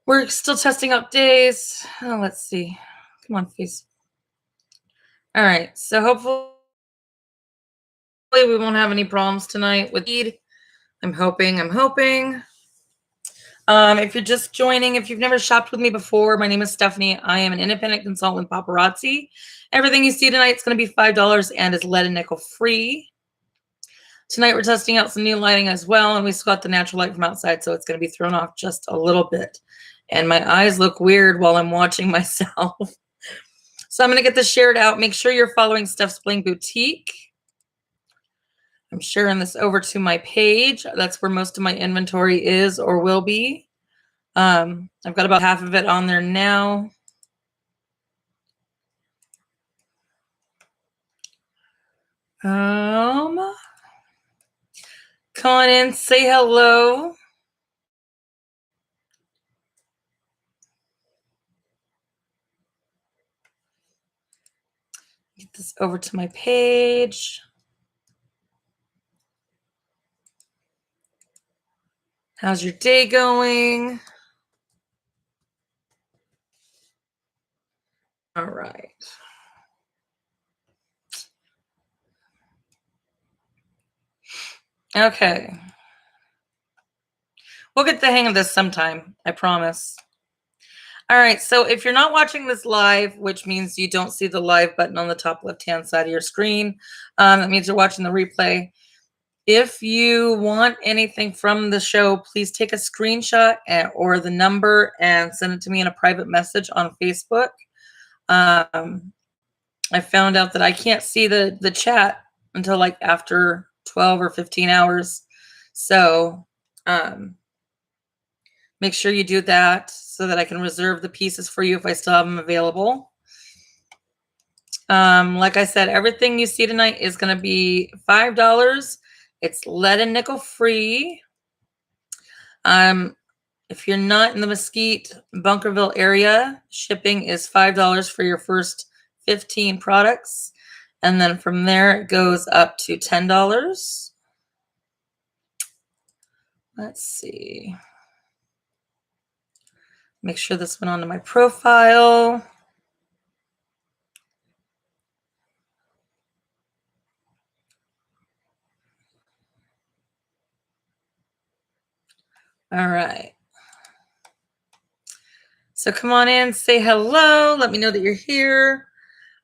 We're still testing out days. Oh, let's see. Come on, face. All right. So hopefully we won't have any problems tonight with feed. I'm hoping. If you're just joining, if you've never shopped with me before, my name is Stephanie. I am an independent consultant with Paparazzi. Everything you see tonight is going to be $5 and is lead and nickel free. Tonight we're testing out some new lighting as well, and we still got the natural light from outside, so it's going to be thrown off just a little bit. And my eyes look weird while I'm watching myself. So I'm going to get this shared out. Make sure you're following Steph's Bling Boutique. I'm sharing this over to my page. That's where most of my inventory is or will be. I've got about half of it on there now. Come on in, say hello. Get this over to my page. How's your day going? All right. Okay. We'll get the hang of this sometime, I promise. All right, so if you're not watching this live, which means you don't see the live button on the top left-hand side of your screen, that means you're watching the replay. If you want anything from the show, please take a screenshot or the number and send it to me in a private message on Facebook. I found out that I can't see the chat until like after 12 or 15 hours. So make sure you do that so that I can reserve the pieces for you if I still have them available. Like I said, everything you see tonight is going to be $5. It's lead and nickel free. If you're not in the Mesquite, Bunkerville area, shipping is $5 for your first 15 products. And then from there, it goes up to $10. Let's see. Make sure this went onto my profile. All right. So come on in, say hello. Let me know that you're here.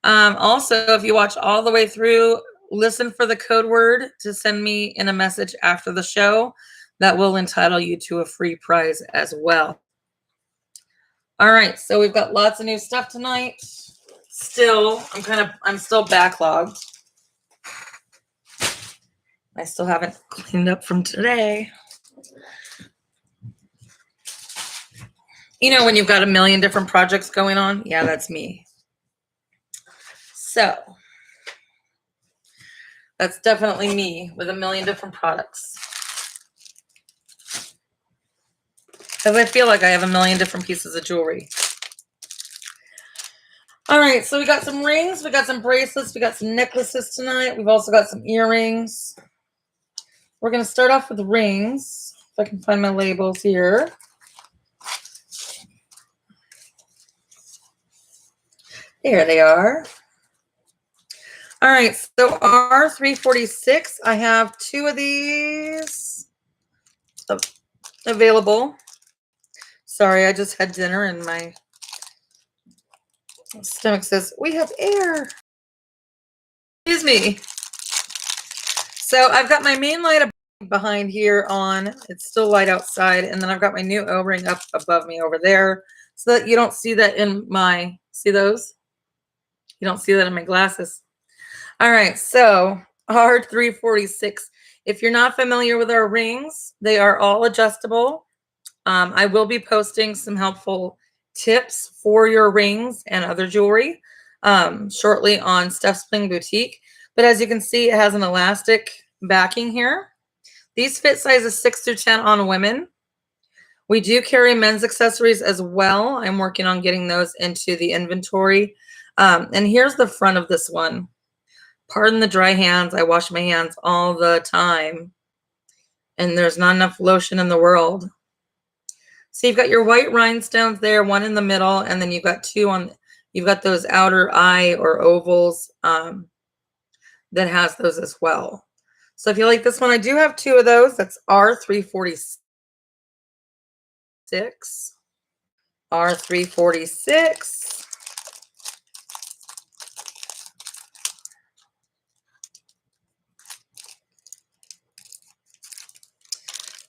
Also, if you watch all the way through, listen for the code word to send me in a message after the show. That will entitle you to a free prize as well. All right, so we've got lots of new stuff tonight. Still, I'm still backlogged. I still haven't cleaned up from today. You know, when you've got a million different projects going on? Yeah, that's me. So that's definitely me with a million different products. Because I feel like I have a million different pieces of jewelry. All right, so we got some rings, we got some bracelets, we got some necklaces tonight. We've also got some earrings. We're going to start off with the rings. If I can find my labels here. There they are. All right, so R346, I have 2 of these available. Sorry, I just had dinner and my stomach says, we have air. Excuse me. So I've got my main light behind here on. It's still light outside. And then I've got my new O-ring up above me over there so that you don't see that in my, see those? You don't see that in my glasses. All right, so R346. If you're not familiar with our rings, they are all adjustable. I will be posting some helpful tips for your rings and other jewelry shortly on Steph's Bling Boutique. But as you can see, it has an elastic backing here. These fit sizes 6 through 10 on women. We do carry men's accessories as well. I'm working on getting those into the inventory. And here's the front of this one. Pardon the dry hands. I wash my hands all the time. And there's not enough lotion in the world. So you've got your white rhinestones there, one in the middle, and then you've got two on, you've got those outer eye or ovals that has those as well. So if you like this one, I do have two of those. That's R346. R346.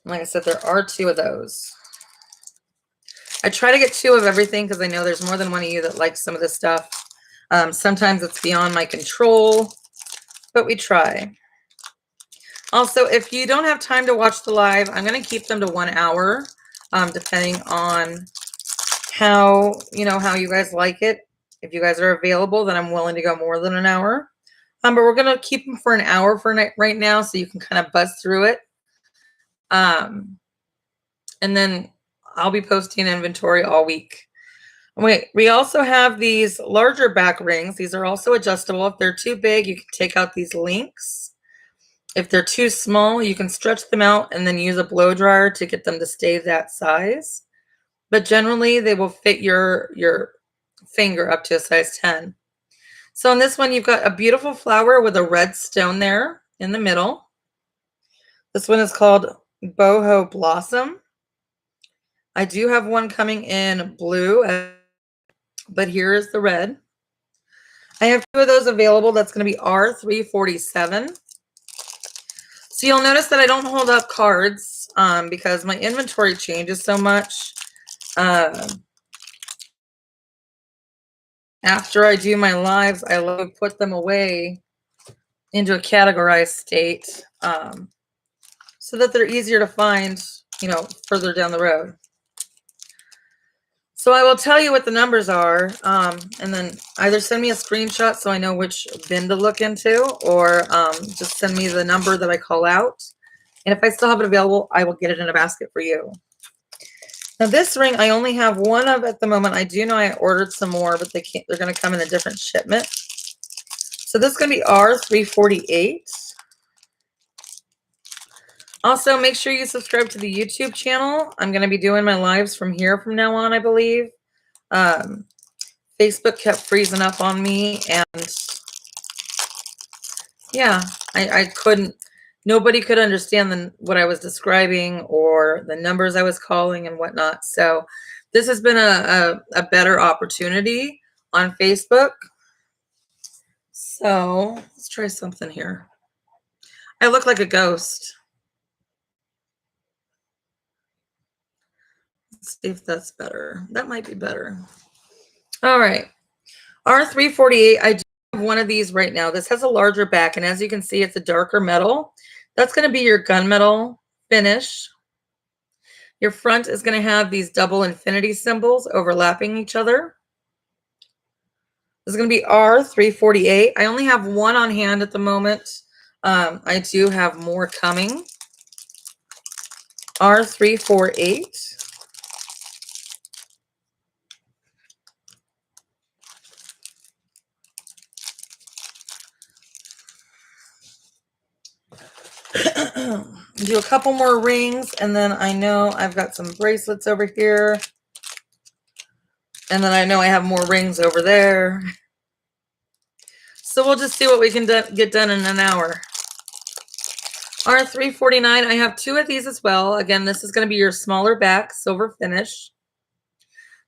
Like I said, there are two of those. I try to get two of everything because I know there's more than one of you that likes some of this stuff. Sometimes it's beyond my control, but we try. Also, if you don't have time to watch the live, I'm going to keep them to 1 hour, depending on how you guys like it. If you guys are available, then I'm willing to go more than an hour. But we're going to keep them for an hour for right now so you can kind of buzz through it. And then I'll be posting inventory all week. Wait, we also have these larger back rings. These are also adjustable. If they're too big, you can take out these links. If they're too small, you can stretch them out and then use a blow dryer to get them to stay that size. But generally, they will fit your finger up to a size 10. So in this one, you've got a beautiful flower with a red stone there in the middle. This one is called Boho Blossom. I do have one coming in blue, but here is the red. I have two of those available. That's going to be R347. So you'll notice that I don't hold up cards because my inventory changes so much. After I do my lives, I love to put them away into a categorized state so that they're easier to find, further down the road. So I will tell you what the numbers are, and then either send me a screenshot so I know which bin to look into, or just send me the number that I call out. And if I still have it available, I will get it in a basket for you. Now this ring, I only have one of at the moment. I do know I ordered some more, but they're going to come in a different shipment. So this is going to be R348. Also, make sure you subscribe to the YouTube channel. I'm going to be doing my lives from here from now on, I believe. Facebook kept freezing up on me, and yeah, I couldn't, nobody could understand what I was describing or the numbers I was calling and whatnot. So this has been a better opportunity on Facebook. So let's try something here. I look like a ghost. Let's see if that's better. That might be better. All right. R348. I do have one of these right now. This has a larger back, and as you can see, it's a darker metal. That's going to be your gunmetal finish. Your front is going to have these double infinity symbols overlapping each other. This is going to be R348. I only have one on hand at the moment. I do have more coming. R348. Do a couple more rings, and then I know I've got some bracelets over here. And then I know I have more rings over there. So we'll just see what we can get done in an hour. R349, I have two of these as well. Again, this is going to be your smaller back, silver finish.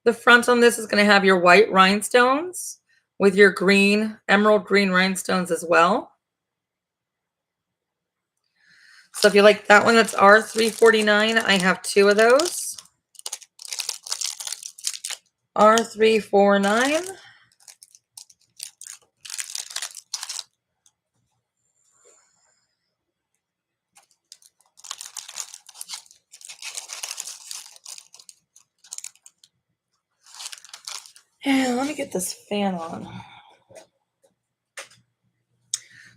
The front on this is going to have your white rhinestones with your green, emerald green rhinestones as well. So if you like that one, that's R349. I have two of those. R349. And let me get this fan on.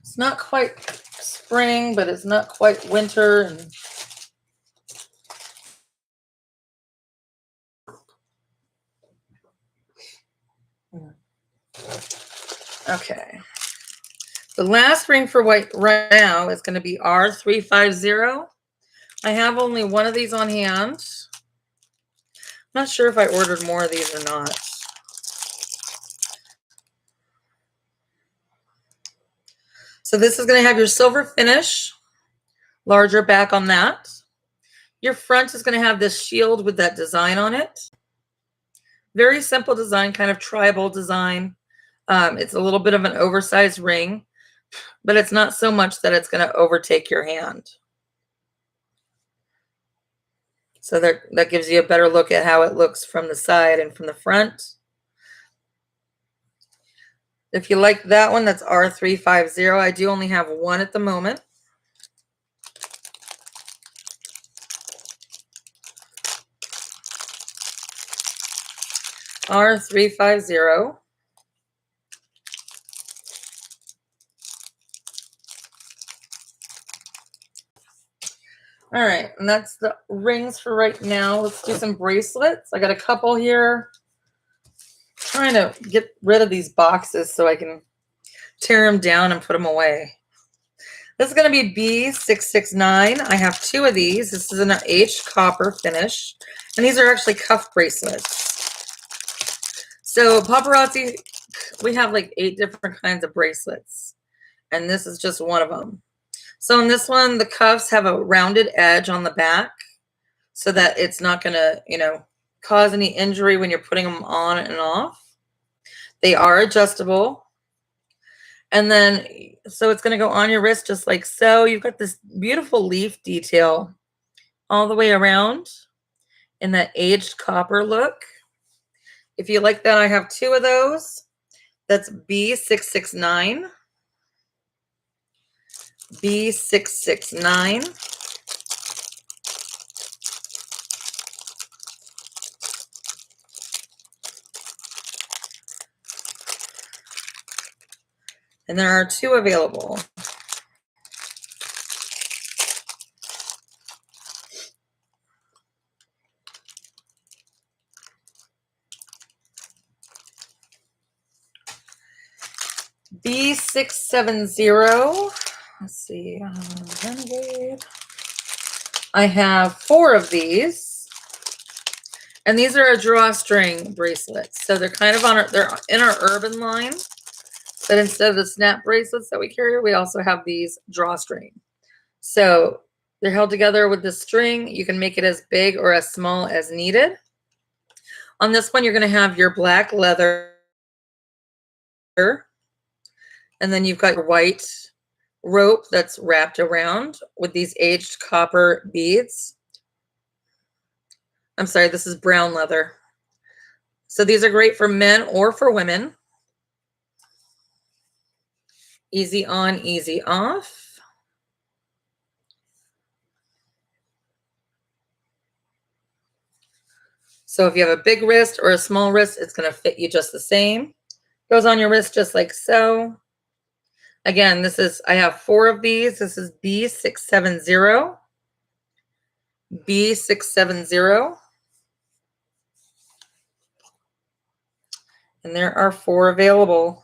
It's not quite spring, but it's not quite winter. And okay. The last ring for white right now is going to be R350. I have only one of these on hand. Not sure if I ordered more of these or not. So this is going to have your silver finish, larger back on that. Your front is going to have this shield with that design on it. Very simple design, kind of tribal design. It's a little bit of an oversized ring, but it's not so much that it's going to overtake your hand. So that gives you a better look at how it looks from the side and from the front. If you like that one, that's R350. I do only have one at the moment. R350. All right, and that's the rings for right now. Let's do some bracelets. I got a couple here. Trying to get rid of these boxes so I can tear them down and put them away. This is going to be B669. I have two of these. This is an aged copper finish, and these are actually cuff bracelets. So paparazzi, we have like 8 different kinds of bracelets, and this is just one of them. So in this one, the cuffs have a rounded edge on the back so that it's not going to, cause any injury when you're putting them on and off. They are adjustable. And then, so it's going to go on your wrist just like so. You've got this beautiful leaf detail all the way around in that aged copper look. If you like that, I have 2 of those. That's B669. B669. And there are 2 available. B670. Let's see. Renegade. I have 4 of these. And these are a drawstring bracelets. So they're kind of they're in our urban line. But instead of the snap bracelets that we carry, we also have these drawstring. So they're held together with the string. You can make it as big or as small as needed. On this one, you're going to have your black leather. And then you've got your white rope that's wrapped around with these aged copper beads. I'm sorry, this is brown leather. So these are great for men or for women. Easy on, easy off. So if you have a big wrist or a small wrist, it's going to fit you just the same. Goes on your wrist just like so. Again, I have 4 of these. This is B670. B670. And there are 4 available.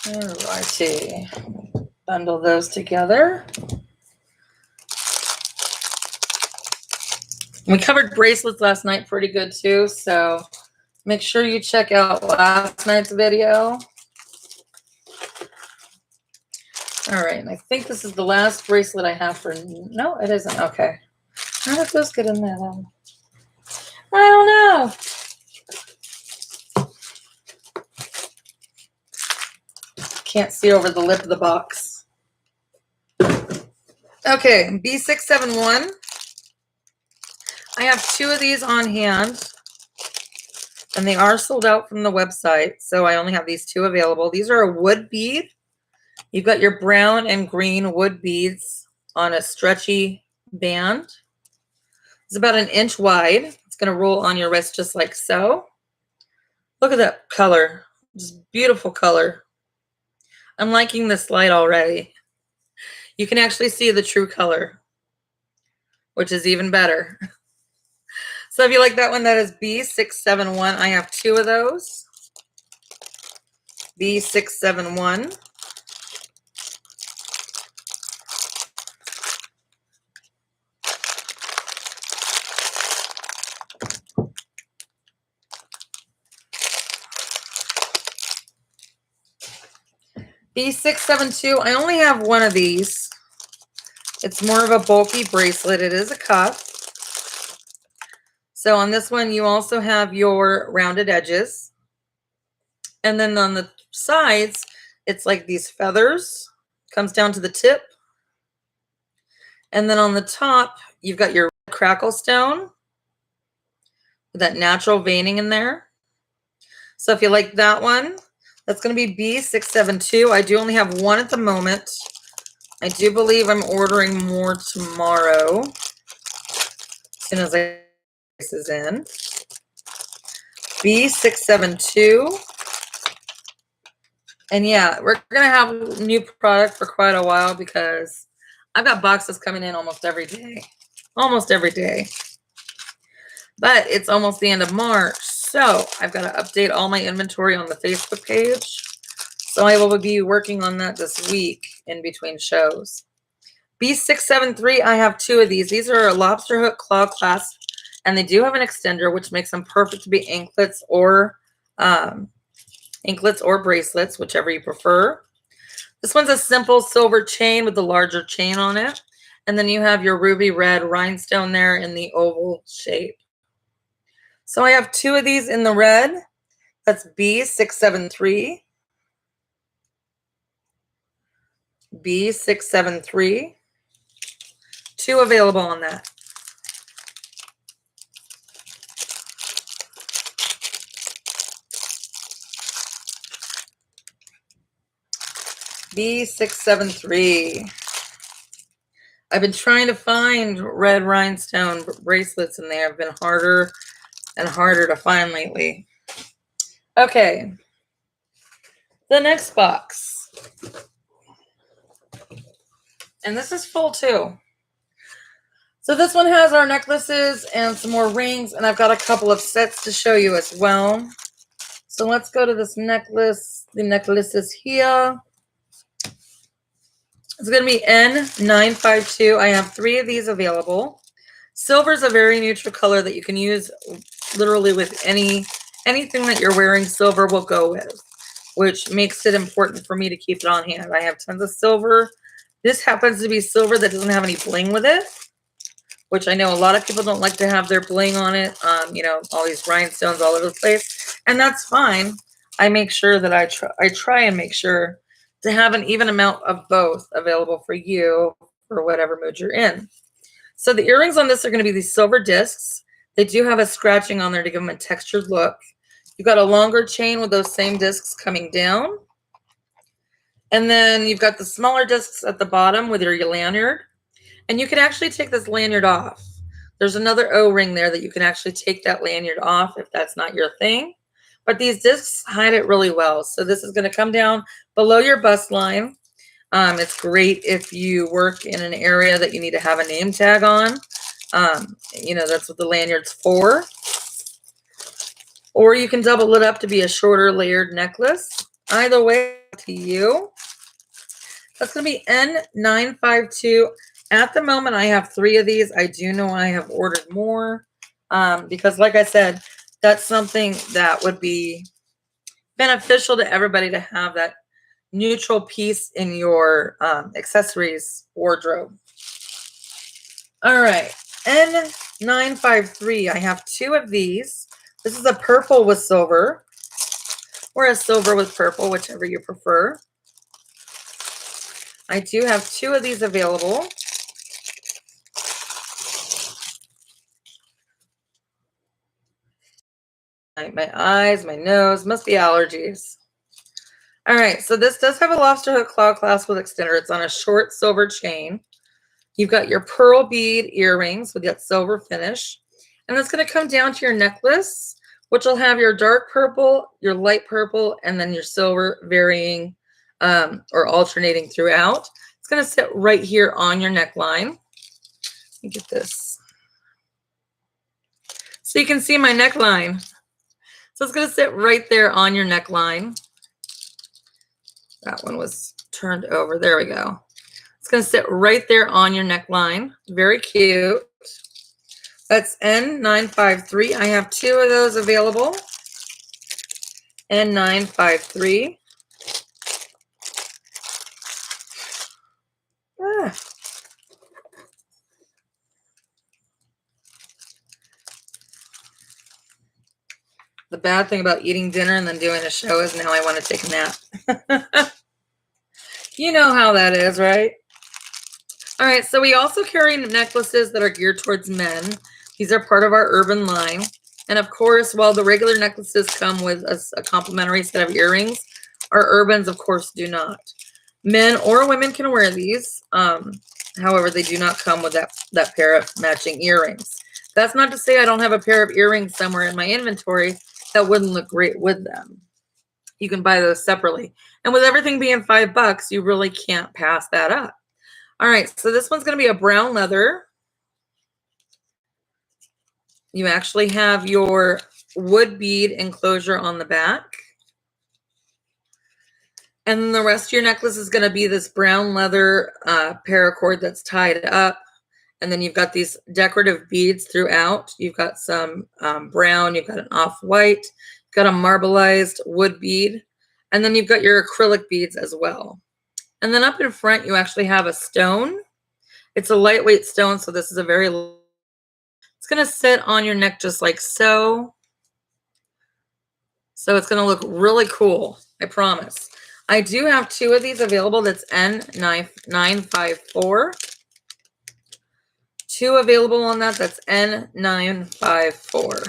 Alrighty, bundle those together. We covered bracelets last night pretty good too, so make sure you check out last night's video. All right, and I think this is the last bracelet I have for, no, it isn't, okay. How did those get in there then? I don't know. Can't see over the lip of the box. Okay, B671. I have 2 of these on hand, and they are sold out from the website, so I only have these 2 available. These are a wood bead. You've got your brown and green wood beads on a stretchy band. It's about 1 inch wide. It's going to roll on your wrist just like so. Look at that color. Just beautiful color. I'm liking this light already. You can actually see the true color, which is even better. So if you like that one, that is B671. I have 2 of those. B671. B672. I only have 1 of these. It's more of a bulky bracelet. It is a cuff. So on this one, you also have your rounded edges. And then on the sides, it's like these feathers. Comes down to the tip. And then on the top, you've got your crackle stone with that natural veining in there. So if you like that one, that's going to be B672. I do only have 1 at the moment. I do believe I'm ordering more tomorrow. As soon as I this is in. B672. And yeah, we're going to have new product for quite a while because I've got boxes coming in almost every day. Almost every day. But it's almost the end of March. So I've got to update all my inventory on the Facebook page. So I will be working on that this week in between shows. B673, I have 2 of these. These are a lobster hook claw clasp, and they do have an extender, which makes them perfect to be anklets or bracelets, whichever you prefer. This one's a simple silver chain with the larger chain on it. And then you have your ruby red rhinestone there in the oval shape. So I have 2 of these in the red. That's B673. B673. 2 available on that. B673. I've been trying to find red rhinestone bracelets, and they have been harder and harder to find lately. Okay. The next box. And this is full too. So this one has our necklaces and some more rings, and I've got a couple of sets to show you as well. So let's go to this necklace. The necklace is here. It's going to be N952. I have 3 of these available. Silver is a very neutral color that you can use literally with anything that you're wearing. Silver will go with, which makes it important for me to keep it on hand. I have tons of silver. This happens to be silver that doesn't have any bling with it, which I know a lot of people don't like to have their bling on it. You know, all these rhinestones all over the place, and that's fine. I make sure that I try and make sure to have an even amount of both available for you for whatever mood you're in. So the earrings on this are going to be these silver discs. They do have a scratching on there to give them a textured look. You've got a longer chain with those same discs coming down. And then you've got the smaller discs at the bottom with your lanyard. And you can actually take this lanyard off. There's another O-ring there that you can actually take that lanyard off if that's not your thing. But these discs hide it really well. So this is going to come down below your bust line. It's great if you work in an area that you need to have a name tag on. You know, that's what the lanyard's for. Or you can double it up to be a shorter layered necklace. Either way, to you. That's going to be N952. At the moment, I have 3 of these. I do know I have ordered more because, like I said, that's something that would be beneficial to everybody to have that neutral piece in your accessories wardrobe. All right, N953. I have 2 of these. This is a purple with silver or a silver with purple, whichever you prefer. I do have 2 of these available. My eyes, my nose, must be allergies. All right, so this does have a lobster hook claw clasp with extender. It's on a short silver chain. You've got your pearl bead earrings with that silver finish. And that's going to come down to your necklace, which will have your dark purple, your light purple, and then your silver varying or alternating throughout. It's going to sit right here on your neckline. Let me get this. So you can see my neckline. So it's going to sit right there on your neckline. That one was turned over. There we go. It's going to sit right there on your neckline. Very cute. That's N953. I have 2 of those available. N953. Ah. The bad thing about eating dinner and then doing a show is now I want to take a nap. You know how that is, right? All right, so we also carry necklaces that are geared towards men. These are part of our urban line. And of course, while the regular necklaces come with a complimentary set of earrings, our urbans, of course, do not. Men or women can wear these. However, they do not come with that pair of matching earrings. That's not to say I don't have a pair of earrings somewhere in my inventory that wouldn't look great with them. You can buy those separately. And with everything being $5, you really can't pass that up. All right, so this one's going to be a brown leather. You actually have your wood bead enclosure on the back. And then the rest of your necklace is going to be this brown leather paracord that's tied up. And then you've got these decorative beads throughout. You've got some brown, you've got an off-white, you've got a marbleized wood bead, and then you've got your acrylic beads as well. And then up in front, you actually have a stone. It's a lightweight stone, so this is a very, it's going to sit on your neck just like so. So it's going to look really cool, I promise. I do have 2 of these available. That's N954. 2 available on that. That's N954.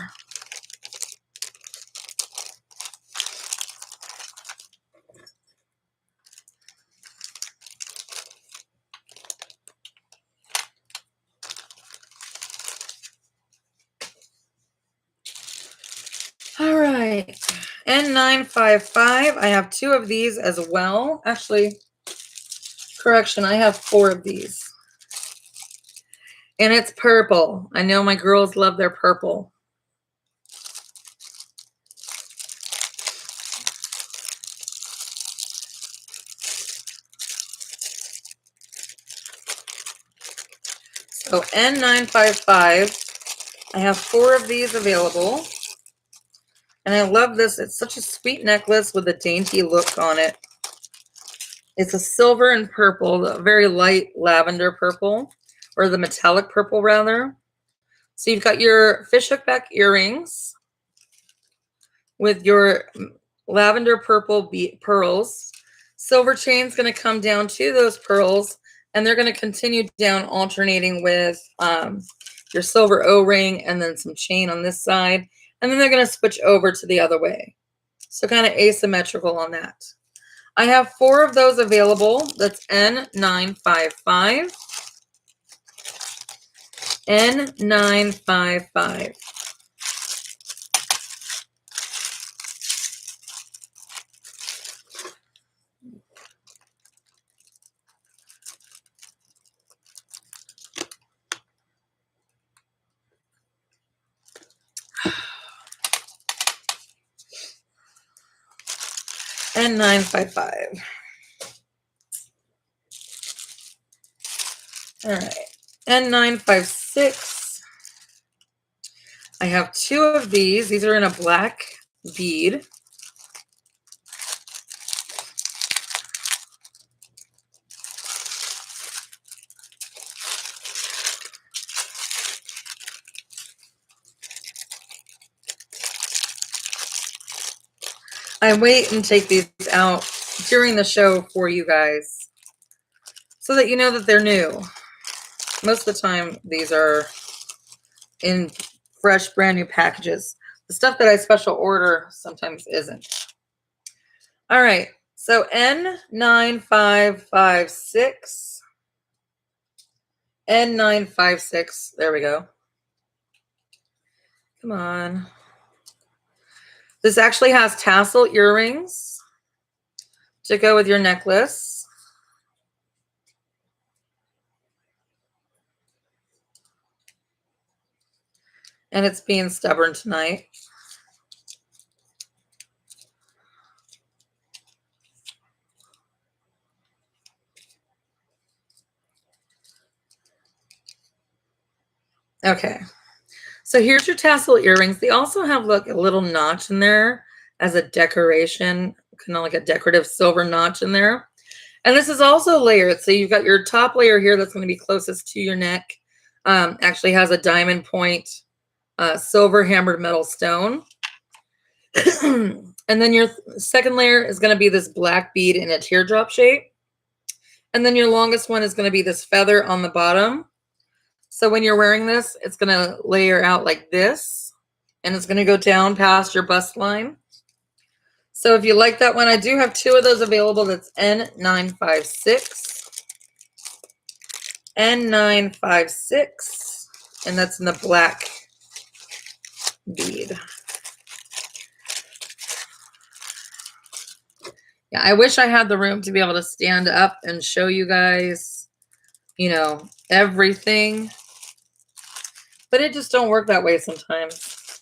All right, N955. I have 2 of these as well. Actually, correction, I have 4 of these. And it's purple. I know my girls love their purple. So N955. I have 4 of these available. And I love this. It's such a sweet necklace with a dainty look on it. It's a silver and purple, a very light lavender purple, or the metallic purple rather. So you've got your fishhook back earrings with your lavender purple pearls. Silver chain's going to come down to those pearls, and they're going to continue down alternating with your silver O-ring and then some chain on this side. And then they're going to switch over to the other way. So kind of asymmetrical on that. I have 4 of those available. That's N955. N955. N955. All right. N956. I have 2 of these. These are in a black bead. I wait and take these out during the show for you guys so that you know that they're new. Most of the time, these are in fresh, brand new packages. The stuff that I special order sometimes isn't. All right, so N9556. N956, there we go. Come on. This actually has tassel earrings to go with your necklace. And it's being stubborn tonight. Okay. So here's your tassel earrings. They also have like a little notch in there as a decoration, kind of like a decorative silver notch in there. And this is also layered. So you've got your top layer here that's going to be closest to your neck. Actually has a diamond point silver hammered metal stone. And then your second layer is going to be this black bead in a teardrop shape. And then your longest one is going to be this feather on the bottom. So when you're wearing this, it's going to layer out like this, and it's going to go down past your bust line. So if you like that one, I do have two of those available. That's N956, N956, and that's in the black bead. Yeah, I wish I had the room to be able to stand up and show you guys, you know, everything. But it just don't work that way sometimes.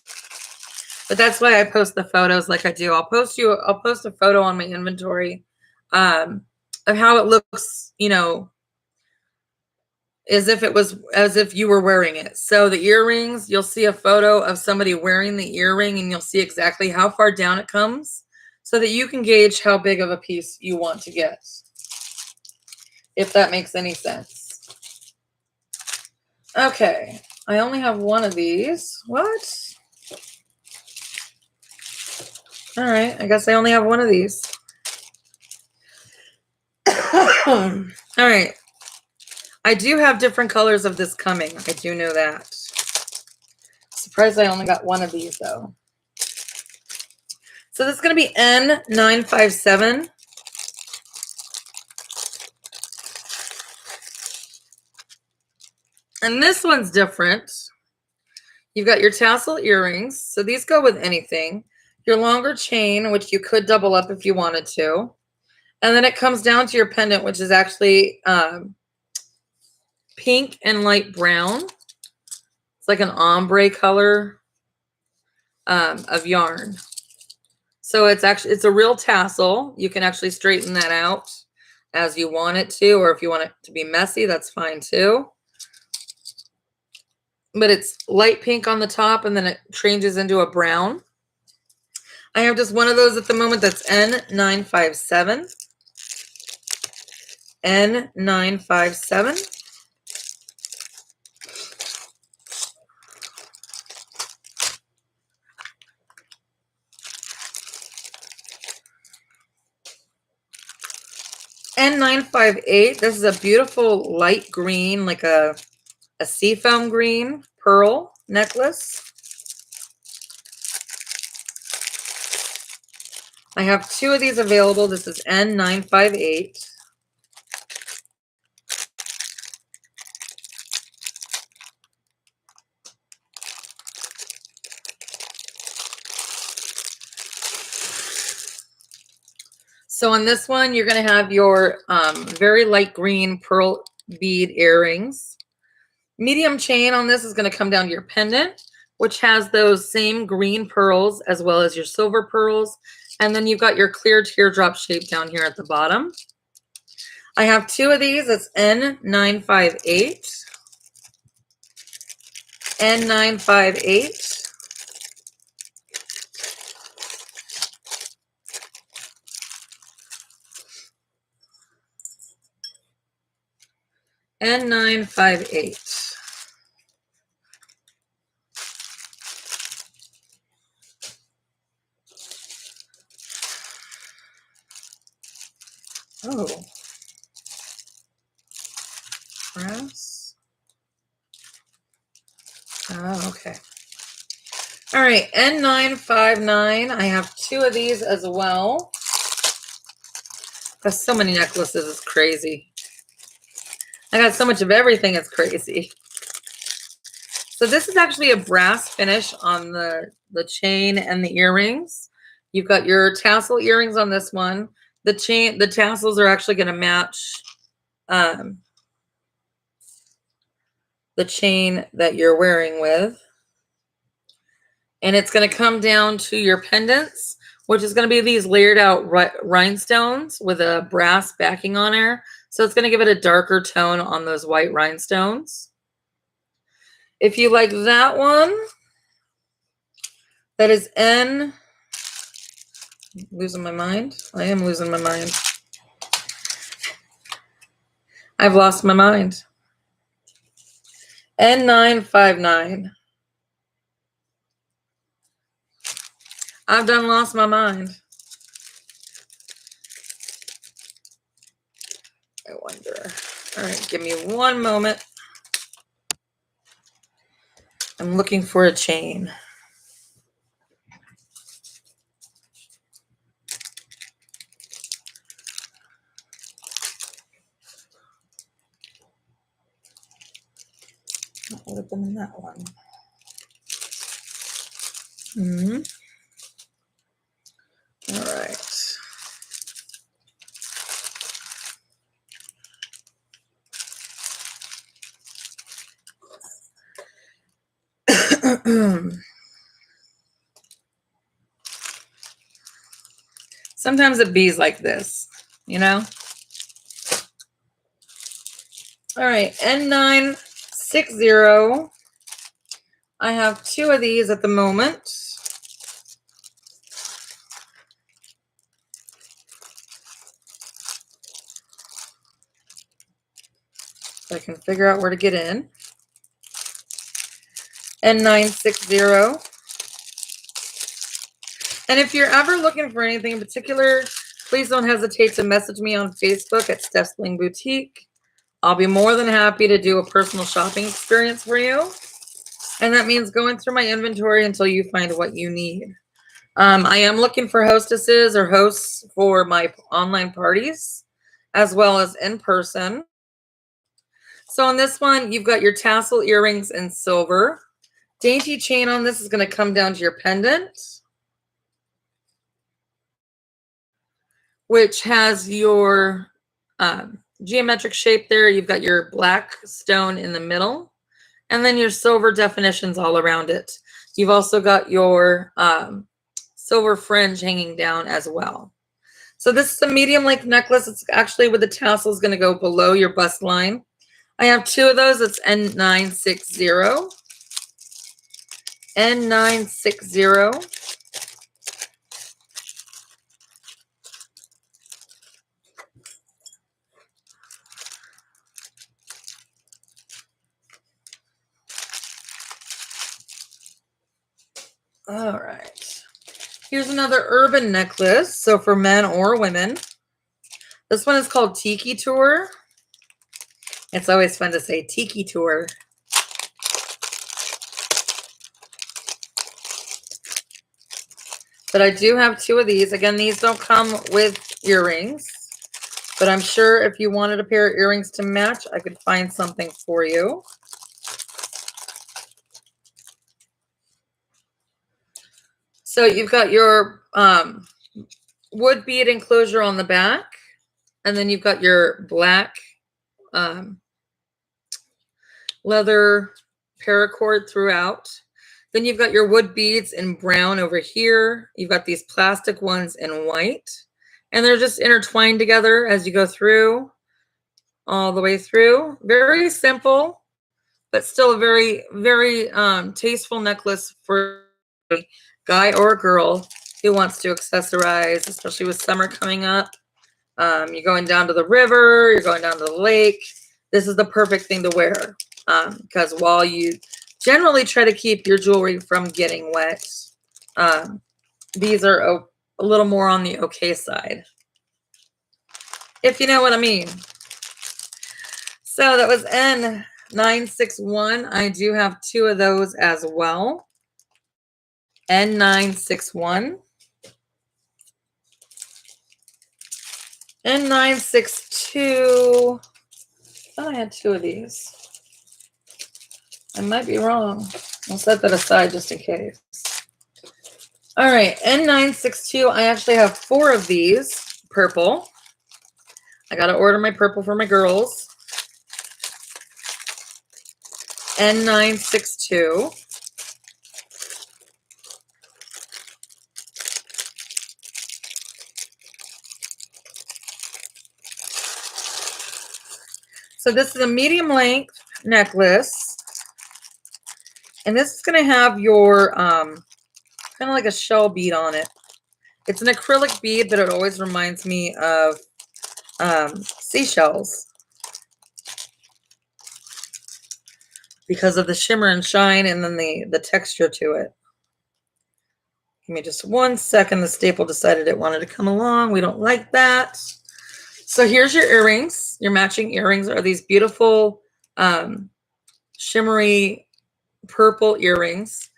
But that's why I post the photos like I do. I'll post a photo on my inventory of how it looks, you know, as if you were wearing it. So the earrings, you'll see a photo of somebody wearing the earring, and you'll see exactly how far down it comes so that you can gauge how big of a piece you want to get, if that makes any sense. Okay, I only have one of these. What? All right, I guess I only have one of these. All right. I do have different colors of this coming. I do know that. Surprised I only got one of these, though. So this is going to be N957. And this one's different. You've got your tassel earrings. So these go with anything. Your longer chain, which you could double up if you wanted to. And then it comes down to your pendant, which is actually pink and light brown. It's like an ombre color of yarn. So it's a real tassel. You can actually straighten that out as you want it to, or if you want it to be messy, that's fine too. But it's light pink on the top, and then it changes into a brown. I have just one of those at the moment. That's N957. N957. N958. This is a beautiful light green, like a seafoam green pearl necklace. I have two of these available. This is N958. So on this one, you're going to have your very light green pearl bead earrings. Medium chain on this is going to come down to your pendant, which has those same green pearls as well as your silver pearls. And then you've got your clear teardrop shape down here at the bottom. I have two of these. It's N958. N958. N958. Oh. Brass. Oh, okay. All right, N959. I have two of these as well. Got so many necklaces, it's crazy. I got so much of everything, it's crazy. So this is actually a brass finish on the chain and the earrings. You've got your tassel earrings on this one. the tassels are actually going to match the chain that you're wearing with. And it's going to come down to your pendants, which is going to be these layered out rhinestones with a brass backing on there. So it's going to give it a darker tone on those white rhinestones. If you like that one, that is N. Losing my mind. I am losing my mind. I've lost my mind. N959. I've done lost my mind. I wonder. All right, give me one moment. I'm looking for a chain. That would have been in that one. All right. Sometimes it bees like this, you know? All right, N960. I have 2 of these at the moment. So I can figure out where to get in. N960. And if you're ever looking for anything in particular, please don't hesitate to message me on Facebook at Steph's Bling Boutique. I'll be more than happy to do a personal shopping experience for you. And that means going through my inventory until you find what you need. I am looking for hostesses or hosts for my online parties, as well as in person. So on this one, you've got your tassel earrings in silver. Dainty chain on this is going to come down to your pendant, which has your geometric shape there. You've got your black stone in the middle, and then your silver definitions all around it. You've also got your silver fringe hanging down as well. So this is a medium length necklace. It's actually with the tassels going to go below your bust line. I have 2 of those. It's N960. N960. All right. Here's another urban necklace. So for men or women. This one is called Tiki Tour. It's always fun to say Tiki Tour. But I do have 2 of these. Again, these don't come with earrings. But I'm sure if you wanted a pair of earrings to match, I could find something for you. So you've got your wood bead enclosure on the back. And then you've got your black leather paracord throughout. Then you've got your wood beads in brown over here. You've got these plastic ones in white. And they're just intertwined together as you go through, all the way through. Very simple, but still a very, very tasteful necklace for a guy or a girl who wants to accessorize, especially with summer coming up. You're going down to the river, you're going down to the lake. This is the perfect thing to wear because while you generally try to keep your jewelry from getting wet, these are a little more on the okay side, if you know what I mean. So that was N961. I do have 2 of those as well. N961. N962. Oh, I had 2 of these. I might be wrong. I'll set that aside just in case. All right, N962. I actually have 4 of these purple. I got to order my purple for my girls. N962. So this is a medium length necklace. And this is going to have your kind of like a shell bead on it. It's an acrylic bead, but it always reminds me of seashells because of the shimmer and shine and then the texture to it. Give me just 1 second. The staple decided it wanted to come along. We don't like that. So here's your earrings. Your matching earrings are these beautiful shimmery purple earrings.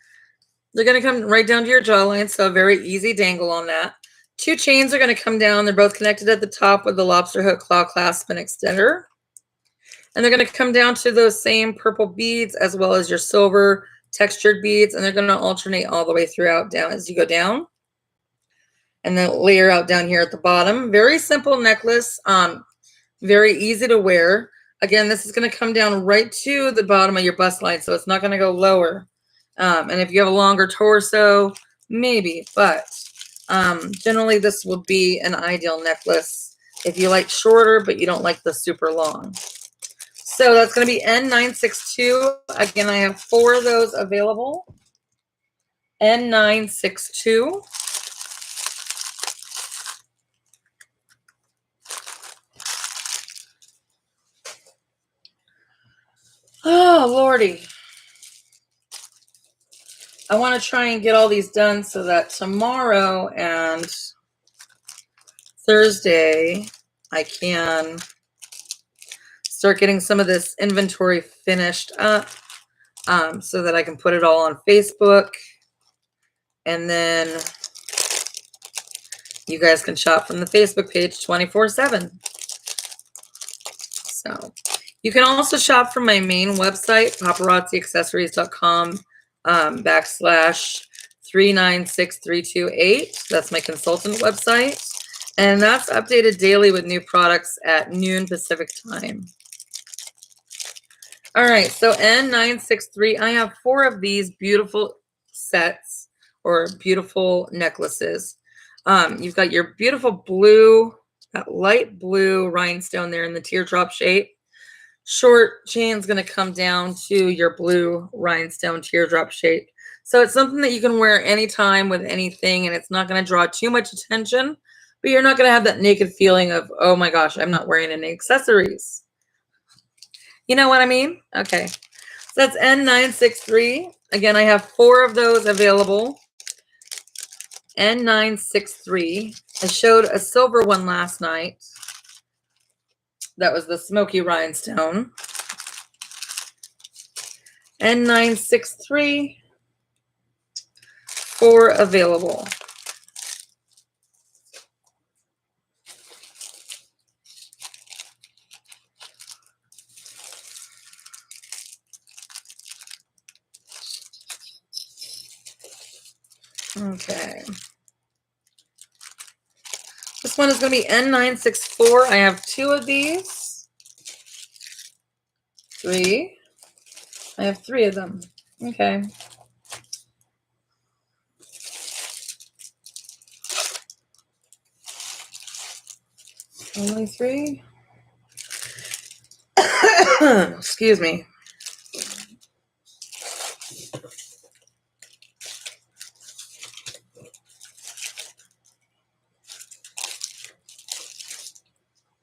They're going to come right down to your jawline, so a very easy dangle on that. 2 chains are going to come down. They're both connected at the top with the lobster hook claw clasp and extender. And they're going to come down to those same purple beads as well as your silver textured beads, and they're going to alternate all the way throughout down as you go down. And then layer out down here at the bottom. Very simple necklace, very easy to wear. Again, this is going to come down right to the bottom of your bust line, so it's not going to go lower. And if you have a longer torso, maybe, but generally this will be an ideal necklace if you like shorter, but you don't like the super long. So that's going to be N962. Again, I have 4 of those available. N962. Oh, Lordy. I want to try and get all these done so that tomorrow and Thursday I can start getting some of this inventory finished up so that I can put it all on Facebook. And then you guys can shop from the Facebook page 24/7. So you can also shop from my main website, paparazziaccessories.com /396328. That's my consultant website. And that's updated daily with new products at noon Pacific time. All right, so N963, I have 4 of these beautiful sets or beautiful necklaces. You've got your beautiful blue, that light blue rhinestone there in the teardrop shape. Short chain's going to come down to your blue rhinestone teardrop shape. So it's something that you can wear anytime with anything, and it's not going to draw too much attention, but you're not going to have that naked feeling of, oh my gosh, I'm not wearing any accessories. You know what I mean? Okay. So that's N963. Again, I have 4 of those available. N963. I showed a silver one last night. That was the smoky rhinestone. N963. 4 available. Okay. This one is going to be N964. I have 2 of these. 3. I have 3 of them. Okay. Only 3. Excuse me.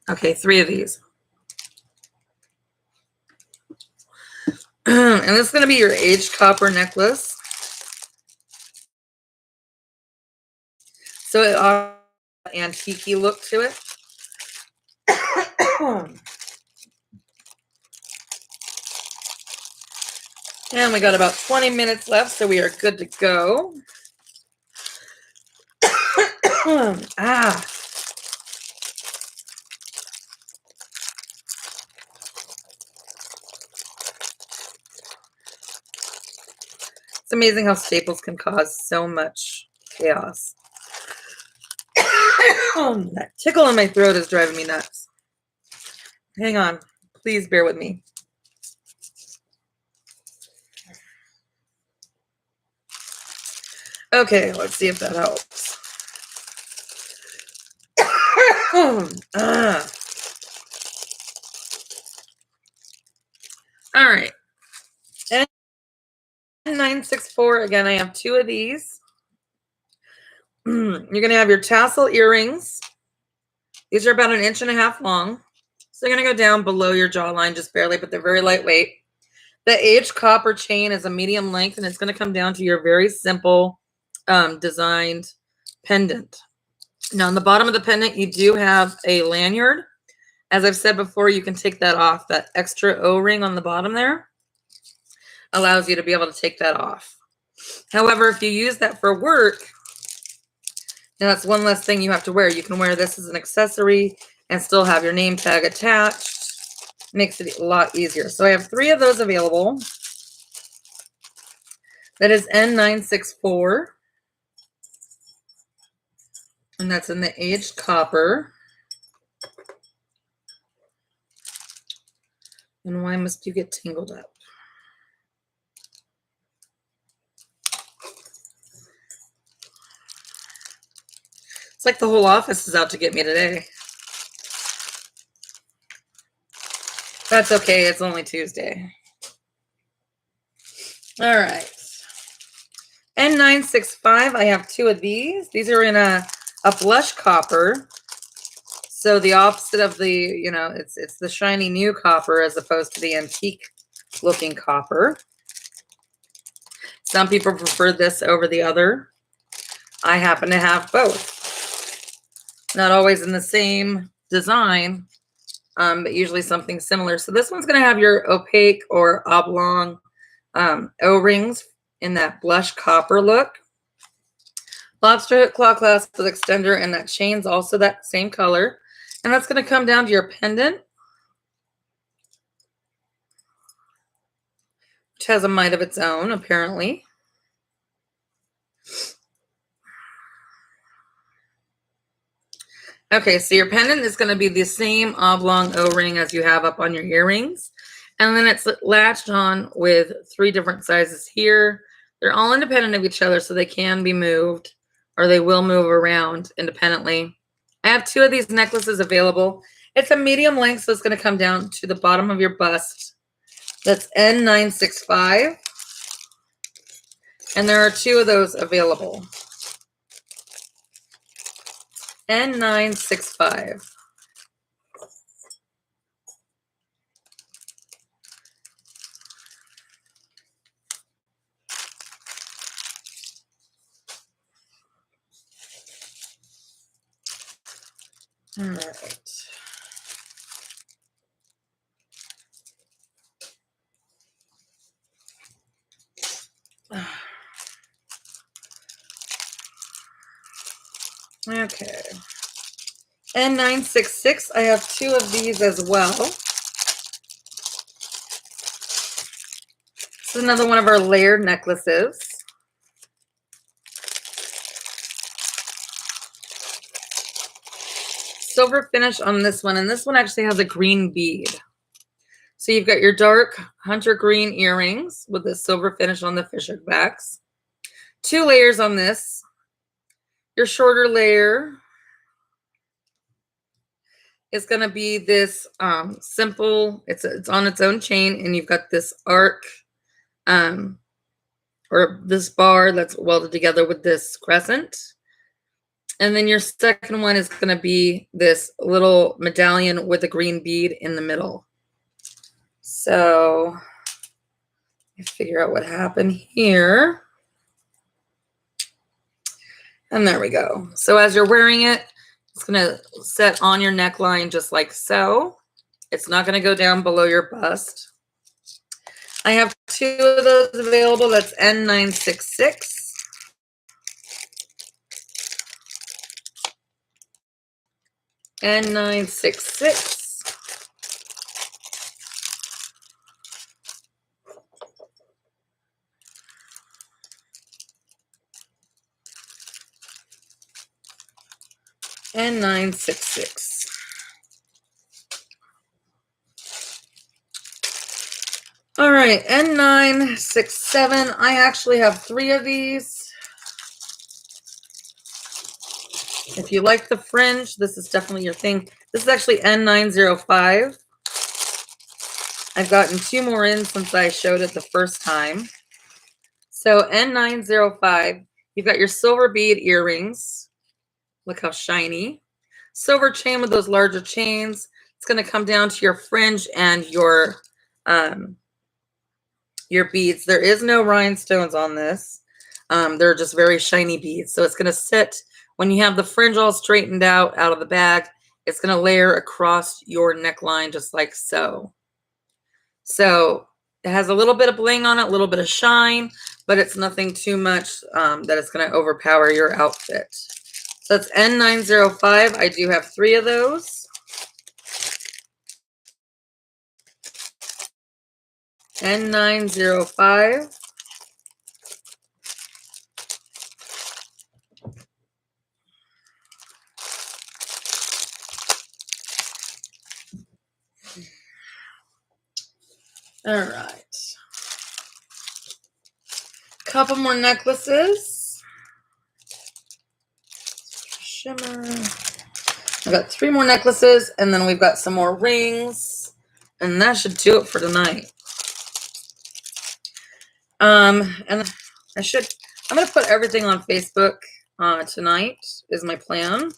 Okay, 3 of these. And this is going to be your aged copper necklace. So it has an antique look to it. And we got about 20 minutes left, so we are good to go. It's amazing how staples can cause so much chaos. That tickle in my throat is driving me nuts. Hang on. Please bear with me. Okay, let's see if that helps. All right. N964. Again, I have 2 of these. You're going to have your tassel earrings. These are about 1.5 inches long. So they're going to go down below your jawline just barely, but they're very lightweight. The aged copper chain is a medium length, and it's going to come down to your very simple designed pendant. Now, on the bottom of the pendant, you do have a lanyard. As I've said before, you can take that off. That extra O-ring on the bottom there allows you to be able to take that off. However, if you use that for work, now that's one less thing you have to wear. You can wear this as an accessory and still have your name tag attached. Makes it a lot easier. So I have 3 of those available. That is N964. And that's in the aged copper. And why must you get tangled up? It's like the whole office is out to get me today. That's okay. It's only Tuesday. All right. N965. I have 2 of these. These are in a blush copper. So the opposite of the, it's the shiny new copper as opposed to the antique looking copper. Some people prefer this over the other. I happen to have both. Not always in the same design, but usually something similar. So this one's going to have your opaque or oblong O-rings in that blush copper look. Lobster hook claw clasp with extender, and that chain's also that same color. And that's going to come down to your pendant, which has a mite of its own, apparently. Okay, so your pendant is going to be the same oblong O-ring as you have up on your earrings. And then it's latched on with 3 different sizes here. They're all independent of each other, so they can be moved, or they will move around independently. I have 2 of these necklaces available. It's a medium length, so it's going to come down to the bottom of your bust. That's N965. And there are 2 of those available. N965. All right. Okay. N966. I have 2 of these as well. This is another one of our layered necklaces. Silver finish on this one, and this one actually has a green bead. So you've got your dark hunter green earrings with the silver finish on the fishhook backs. 2 layers on this. Your shorter layer is going to be this simple, it's on its own chain, and you've got this arc or this bar that's welded together with this crescent. And then your second one is going to be this little medallion with a green bead in the middle. So figure out what happened here. And there we go. So as you're wearing it, it's going to set on your neckline just like so. It's not going to go down below your bust. I have 2 of those available. That's N966. N966. N966. All right, N967. I actually have 3 of these. If you like the fringe, this is definitely your thing. This is actually N905. I've gotten 2 more in since I showed it the first time. So N905, you've got your silver bead earrings. Look how shiny. Silver chain with those larger chains. It's going to come down to your fringe and your beads. There is no rhinestones on this. They're just very shiny beads. So it's going to sit, when you have the fringe all straightened out of the bag, it's going to layer across your neckline just like so. So it has a little bit of bling on it, a little bit of shine, but it's nothing too much that it's going to overpower your outfit. So that's N905. I do have 3 of those. N905. All right. Couple more necklaces. Shimmer. I've got 3 more necklaces, and then we've got some more rings, and that should do it for tonight. And I'm going to put everything on Facebook tonight is my plan.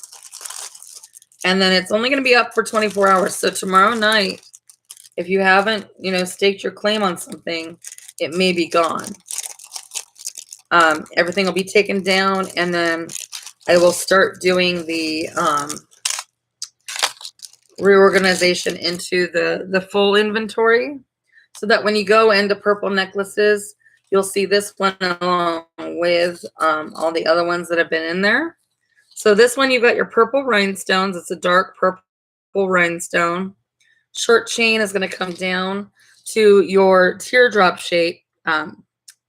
And then it's only going to be up for 24 hours. So tomorrow night, if you haven't, staked your claim on something, it may be gone. Everything will be taken down, and then I will start doing the reorganization into the full inventory, so that when you go into purple necklaces, you'll see this one along with all the other ones that have been in there. So this one, you've got your purple rhinestones. It's a dark purple rhinestone. Short chain is going to come down to your teardrop shape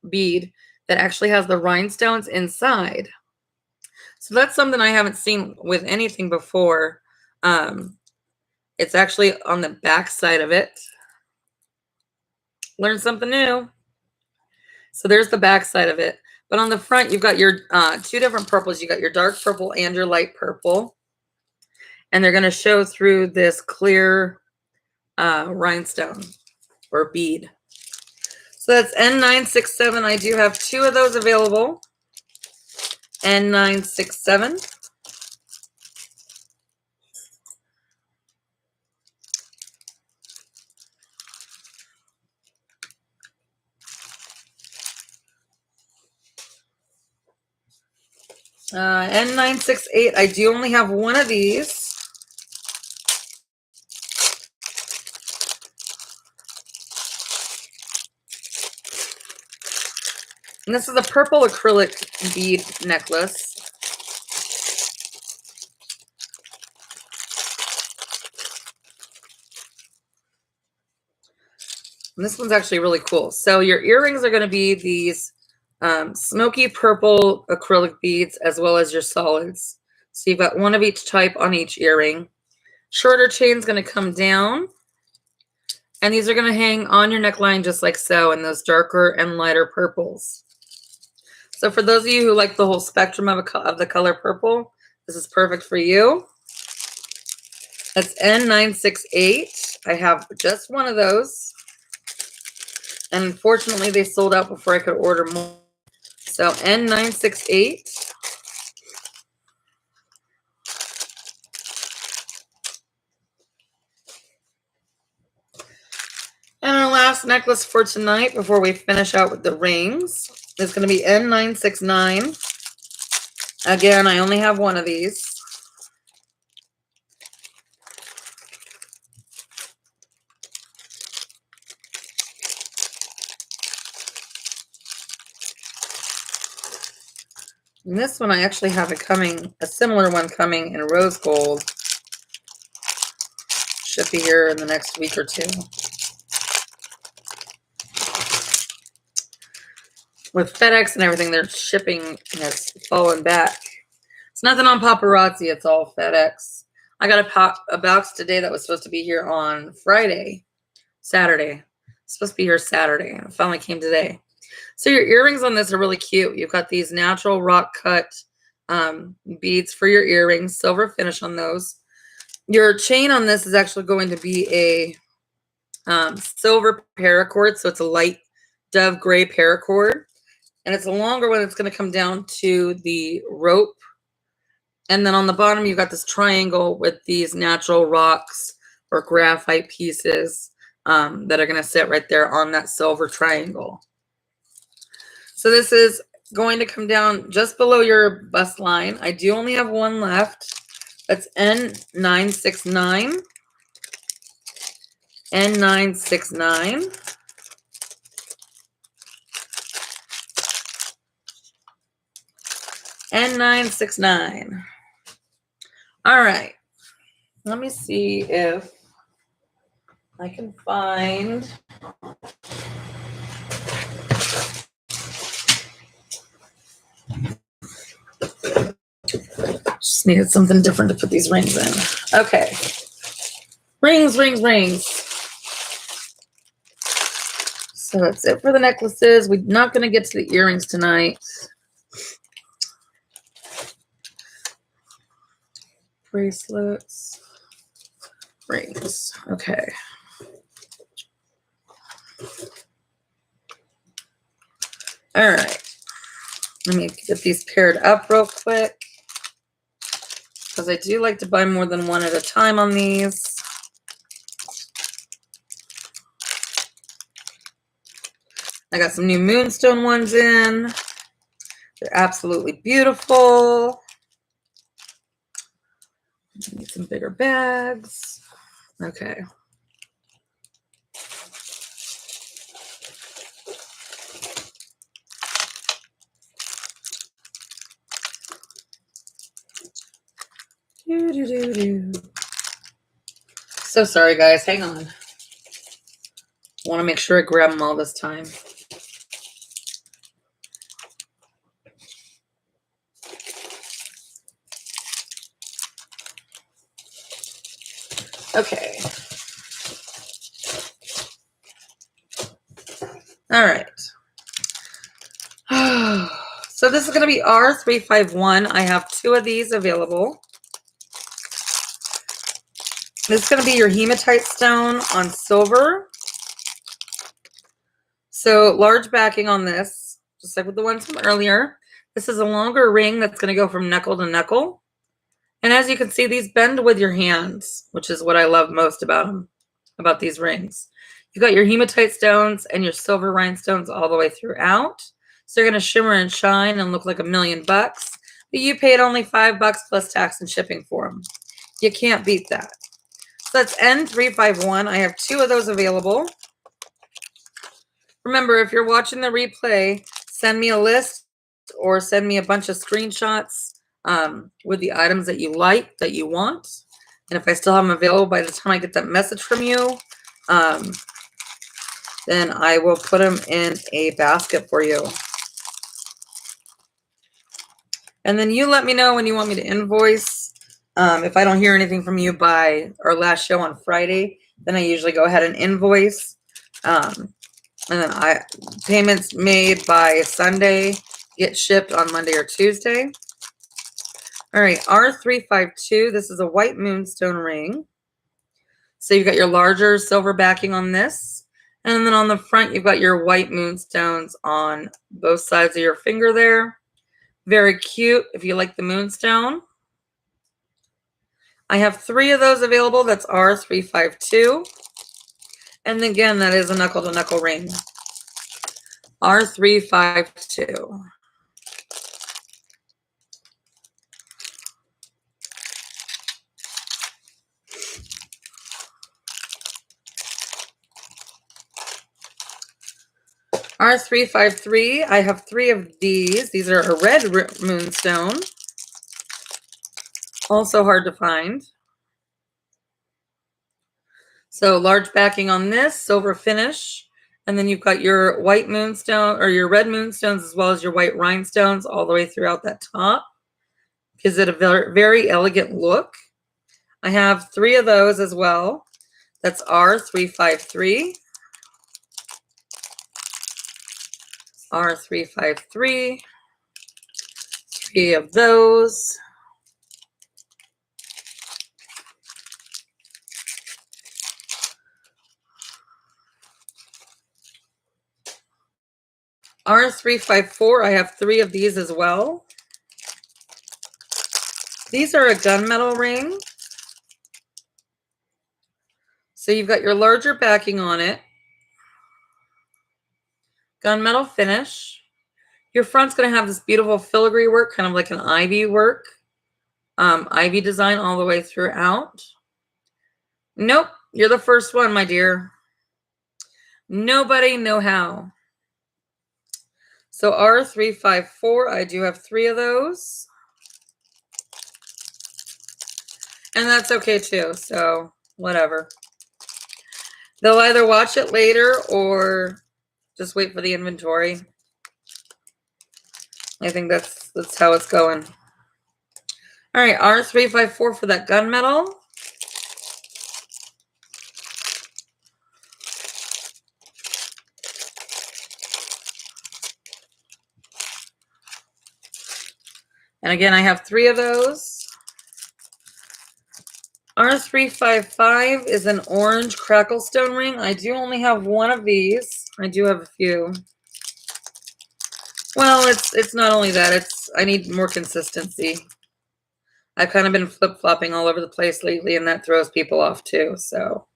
bead that actually has the rhinestones inside. So that's something I haven't seen with anything before. It's actually on the back side of it. Learn something new. So there's the back side of it. But on the front, you've got your 2 different purples. You got your dark purple and your light purple. And they're going to show through this clear rhinestone or bead. So that's N967. I do have 2 of those available. N967. N968. I do only have 1 of these. And this is a purple acrylic bead necklace. And this one's actually really cool. So your earrings are going to be these smoky purple acrylic beads, as well as your solids. So you've got 1 of each type on each earring. Shorter chain's going to come down. And these are going to hang on your neckline just like so, in those darker and lighter purples. So for those of you who like the whole spectrum of the color purple, this is perfect for you. That's N968. I have just 1 of those. And unfortunately, they sold out before I could order more. So N968. And our last necklace for tonight, before we finish out with the rings, is going to be N969. Again, I only have 1 of these. And this one, I actually have a similar one coming in rose gold. Should be here in the next week or 2. With FedEx and everything, their shipping has fallen back. It's nothing on paparazzi. It's all FedEx. I got a box today that was supposed to be here on Saturday. It's supposed to be here Saturday. It finally came today. So your earrings on this are really cute. You've got these natural rock cut beads for your earrings, silver finish on those. Your chain on this is actually going to be a silver paracord, so it's a light dove gray paracord, and it's a longer one. It's going to come down to the rope, and then on the bottom you've got this triangle with these natural rocks or graphite pieces that are going to sit right there on that silver triangle. So this is going to come down just below your bust line. I do only have one left. That's N969. N969. N969. All right. Let me see if I can find. Just needed something different to put these rings in. Okay. Rings. So that's it for the necklaces. We're not going to get to the earrings tonight. Bracelets. Rings. Okay. All right. Let me get these paired up real quick, because I do like to buy more than one at a time on these. I got some new moonstone ones in. They're absolutely beautiful. Need some bigger bags. Okay. So sorry, guys. Hang on. I want to make sure I grab them all this time. Okay. All right. So this is going to be R351. I have 2 of these available. This is going to be your hematite stone on silver. So large backing on this, just like with the ones from earlier. This is a longer ring that's going to go from knuckle to knuckle. And as you can see, these bend with your hands, which is what I love most about them, about these rings. You've got your hematite stones and your silver rhinestones all the way throughout. So they're going to shimmer and shine and look like $1,000,000. But you paid only $5 plus tax and shipping for them. You can't beat that. So that's N351. I have 2 of those available. Remember, if you're watching the replay, send me a list or send me a bunch of screenshots with the items that you like, that you want. And if I still have them available by the time I get that message from you, then I will put them in a basket for you. And then you let me know when you want me to invoice. If I don't hear anything from you by our last show on Friday, then I usually go ahead and invoice. And then payments made by Sunday get shipped on Monday or Tuesday. All right, R352. This is a white moonstone ring. So you've got your larger silver backing on this. And then on the front, you've got your white moonstones on both sides of your finger there. Very cute if you like the moonstone. I have 3 of those available. That's R352. And again, that is a knuckle-to-knuckle ring. R352. R353. I have 3 of these. These are a red moonstone. Also hard to find. So large backing on this, silver finish. And then you've got your white moonstone or your red moonstones as well as your white rhinestones all the way throughout that top. Gives it a very, very elegant look. I have 3 of those as well. That's R353. R353. 3 of those. R354, I have 3 of these as well. These are a gunmetal ring. So you've got your larger backing on it. Gunmetal finish. Your front's going to have this beautiful filigree work, kind of like an ivy work. Ivy design all the way throughout. Nope, you're the first one, my dear. Nobody know how. So R354, I do have 3 of those. And that's okay too, so whatever. They'll either watch it later or just wait for the inventory. I think that's how it's going. All right, R354 for that gunmetal. And again, I have 3 of those. R355 is an orange crackle stone ring. I do only have 1 of these. I do have a few. Well, it's not only that, I need more consistency. I've kind of been flip-flopping all over the place lately, and that throws people off too, so.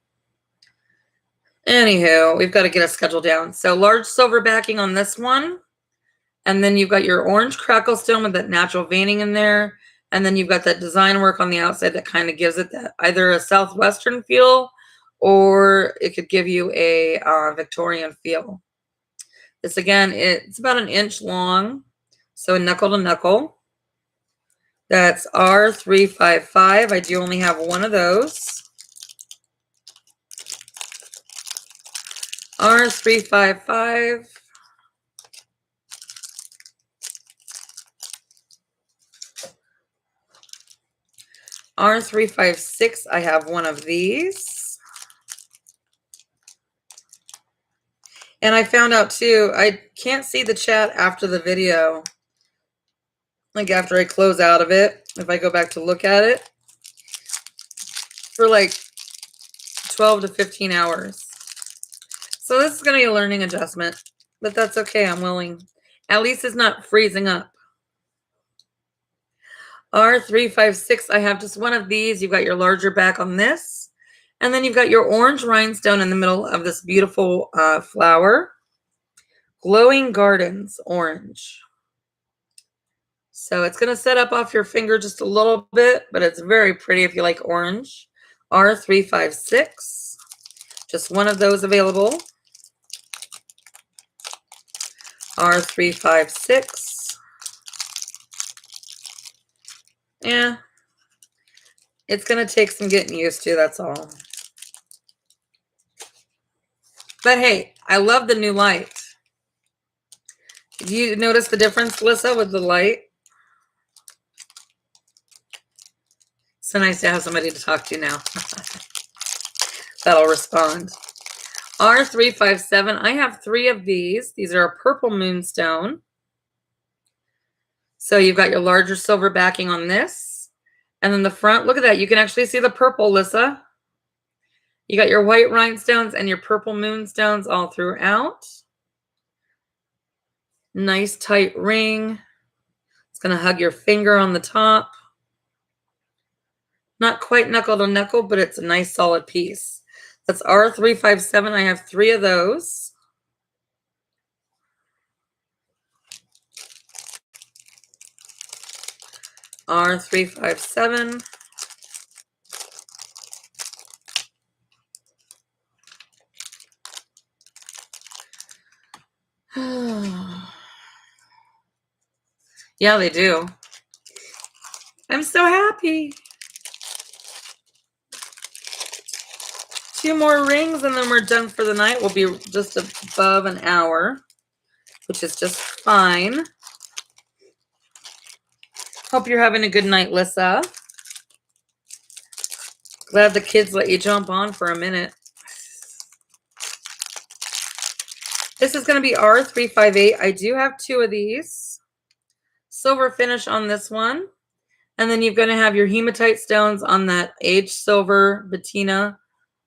Anywho, we've got to get a schedule down. So large silver backing on this one. And then you've got your orange crackle stone with that natural veining in there. And then you've got that design work on the outside that kind of gives it that either a Southwestern feel or it could give you a Victorian feel. This, again, it's about 1 inch long. So knuckle to knuckle. That's R355. I do only have 1 of those. R355. R356, I have 1 of these. And I found out too, I can't see the chat after the video. Like after I close out of it, if I go back to look at it, for like 12 to 15 hours. So this is going to be a learning adjustment, but that's okay. I'm willing. At least it's not freezing up. R356, I have just 1 of these. You've got your larger back on this. And then you've got your orange rhinestone in the middle of this beautiful flower. Glowing Gardens orange. So it's going to set up off your finger just a little bit, but it's very pretty if you like orange. R356. Just 1 of those available. R356. Yeah. It's going to take some getting used to, that's all. But hey, I love the new light. Did you notice the difference, Lisa, with the light? So nice to have somebody to talk to now. That'll respond. R357, I have 3 of these. These are a purple moonstone. So you've got your larger silver backing on this. And then the front, look at that. You can actually see the purple, Lissa. You got your white rhinestones and your purple moonstones all throughout. Nice tight ring. It's going to hug your finger on the top. Not quite knuckle to knuckle, but it's a nice solid piece. That's R357. I have 3 of those. R357. Yeah, they do. I'm so happy. 2 more rings and then we're done for the night. We'll be just above an hour, which is just fine. Hope you're having a good night, Lissa. Glad the kids let you jump on for a minute. This is going to be R358. I do have 2 of these. Silver finish on this one. And then you're going to have your hematite stones on that aged silver patina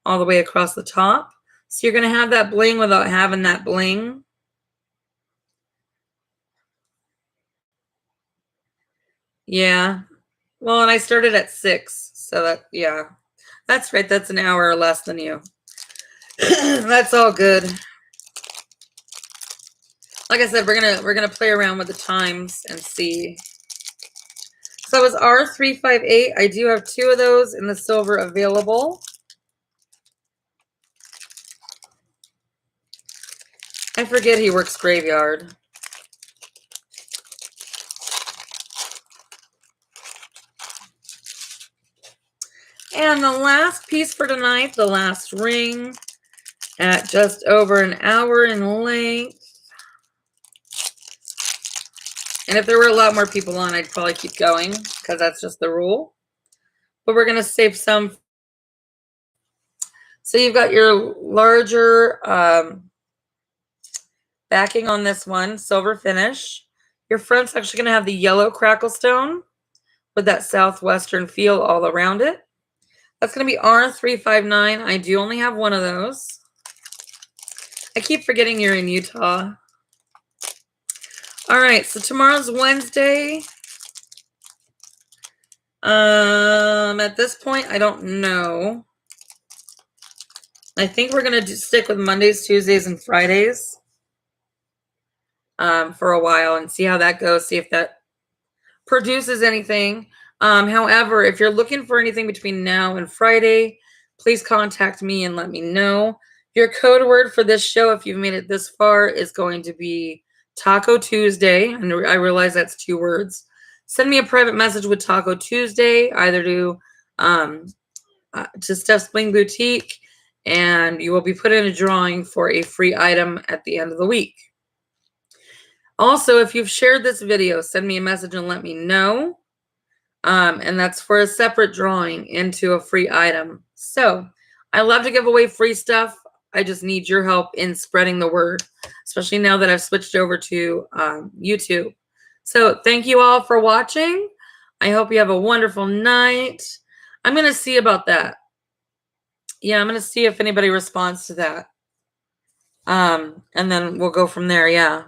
all the way across the top. So you're going to have that bling without having that bling. Yeah. Well, and I started at 6. So that, yeah. That's right. That's an hour or less than you. That's all good. Like I said, we're gonna play around with the times and see. So it was R358. I do have 2 of those in the silver available. I forget he works graveyard. And the last piece for tonight, the last ring at just over an hour in length. And if there were a lot more people on, I'd probably keep going because that's just the rule. But we're going to save some. So you've got your larger backing on this one, silver finish. Your front's actually going to have the yellow crackle stone with that southwestern feel all around it. That's going to be R359. I do only have 1 of those. I keep forgetting you're in Utah. All right, so tomorrow's Wednesday. At this point, I don't know. I think we're going to stick with Mondays, Tuesdays, and Fridays for a while and see how that goes, see if that produces anything. However, if you're looking for anything between now and Friday, please contact me and let me know. Your code word for this show, if you've made it this far, is going to be Taco Tuesday. And I realize that's 2 words. Send me a private message with Taco Tuesday, either to Steph's Bling Boutique, and you will be put in a drawing for a free item at the end of the week. Also, if you've shared this video, send me a message and let me know. And that's for a separate drawing into a free item. So I love to give away free stuff. I just need your help in spreading the word, especially now that I've switched over to YouTube. So thank you all for watching. I hope you have a wonderful night. I'm going to see about that. Yeah, I'm going to see if anybody responds to that. And then we'll go from there. Yeah.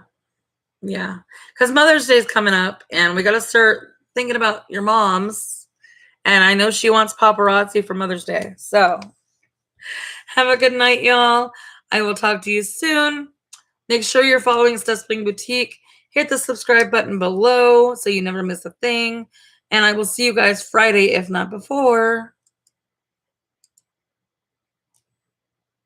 Yeah. Because Mother's Day is coming up and we got to start thinking about your moms. And I know she wants paparazzi for Mother's Day. So have a good night, y'all. I will talk to you soon. Make sure you're following Steph's Bling Boutique. Hit the subscribe button below so you never miss a thing. And I will see you guys Friday, if not before.